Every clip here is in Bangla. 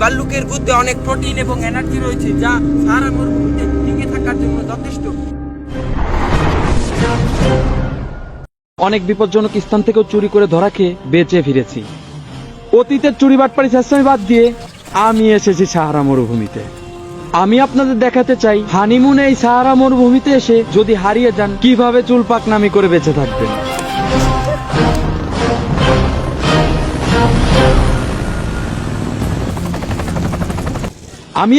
ভাল্লুকের বুদ্ধে অনেক প্রোটিন এবং এনার্জি রয়েছে, যা সাহারা মরুভূমিতে টিকে থাকার জন্য যথেষ্ট। অনেক বিপজ্জনক স্থান থেকেও চুরি করে ধরা খেয়ে বেঁচে ফিরেছি। অতীতের চুরি বাটপাড়ি চেষ্টামি বাদ দিয়ে আমি এসেছি সাহারা মরুভূমিতে। আমি আপনাদের দেখাতে চাই হানিমুনে এই সাহারা মরুভূমিতে এসে যদি হারিয়ে যান কিভাবে চুল পাকনামি করে বেঁচে থাকবেন। আমি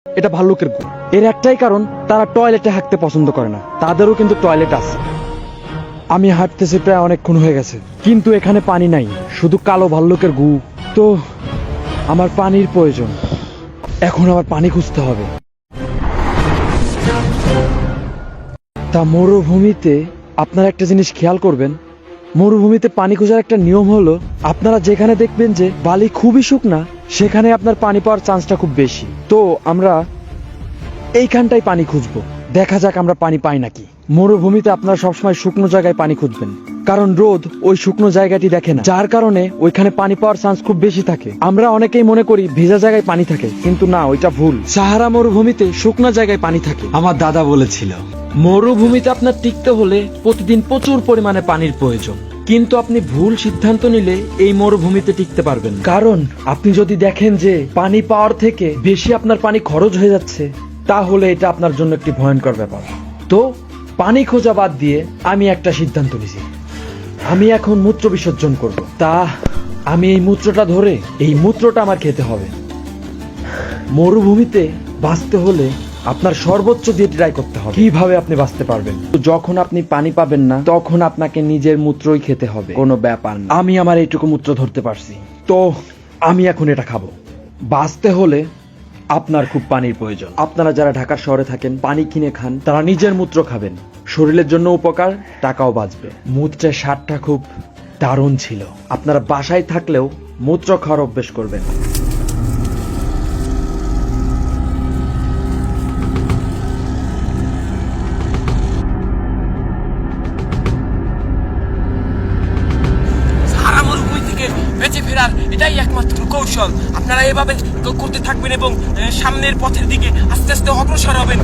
এটা ভাল্লুকের গু। এর একটাই কারণ, তারা টয়লেটে হাঁটতে পছন্দ করে না। তাদেরও কিন্তু টয়লেট আছে। আমি হাঁটতেছি প্রায় অনেকক্ষণ হয়ে গেছে, কিন্তু এখানে পানি নাই, শুধু কালো ভাল্লুকের গু। তো আমার পানির প্রয়োজন। এখন আমার পানি খুঁজতে হবে। তা মরুভূমিতে আপনারা একটা জিনিস খেয়াল করবেন, মরুভূমিতে পানি খোঁজার একটা নিয়ম হলো, আপনারা যেখানে দেখবেন যে বালি খুবই শুকনা, সেখানে আপনার পানি পাওয়ার চান্সটা খুব বেশি। তো আমরা এইখানটাই পানি খুঁজবো, দেখা যাক আমরা পানি পাই নাকি। মরুভূমিতে আপনারা সবসময় শুকনো জায়গায় পানি খুঁজবেন, কারণ রোদ ওই শুকনো জায়গাটি দেখে না, যার কারণে ওইখানে পানি পাওয়ার চান্স খুব বেশি থাকে। আমরা অনেকেই মনে করি ভেজা জায়গায় পানি থাকে, কিন্তু না, ওইটা ভুল। সাহারা মরুভূমিতে শুকনো জায়গায় পানি থাকে। আমার দাদা বলেছিল মরুভূমিতে আপনার টিকতে হলে প্রতিদিন প্রচুর পরিমাণে পানির প্রয়োজন, কিন্তু আপনি ভুল সিদ্ধান্ত নিলে এই মরুভূমিতে টিকতে পারবেন। কারণ আপনি যদি দেখেন যে পানি পাওয়ার থেকে বেশি আপনার পানি খরচ হয়ে যাচ্ছে, তাহলে এটা আপনার জন্য একটি ভয়ঙ্কর ব্যাপার। তো পানি খোঁজা বাদ দিয়ে আমি একটা সিদ্ধান্ত নিয়েছি, আমি এখন মূত্র বিসর্জন করব। তা আমি এই মূত্রটা ধরে, এই মূত্রটা আমার খেতে হবে। মরুভূমিতে বাঁচতে হলে আপনার সর্বোচ্চ দিয়ে ট্রাই করতে হবে। কিভাবে আপনি বাঁচতে পারবেন? যখন আপনি পানি পাবেন না, তখন আপনাকে নিজের মূত্রই খেতে হবে, কোনো ব্যাপার না। আমি আমার এইটুকু মূত্র ধরতে পারছি, তো আমি এখন এটা খাবো। বাঁচতে হলে আপনার খুব পানির প্রয়োজন। আপনারা যারা ঢাকার শহরে থাকেন, পানি কিনে খান, তারা নিজের মূত্র খাবেন, শরীরের জন্য উপকার, টাকাও বাঁচবে। মূত্রের স্বাদটা খুব দারুণ ছিল। আপনারা বাসায় থাকলেও মূত্র খাওয়ার অভ্যেস করবেন। বেঁচে ফেরার এটাই একমাত্র কৌশল। আপনারা এভাবে করতে থাকবেন এবং সামনের পথের দিকে আস্তে আস্তে অগ্রসর হবেন।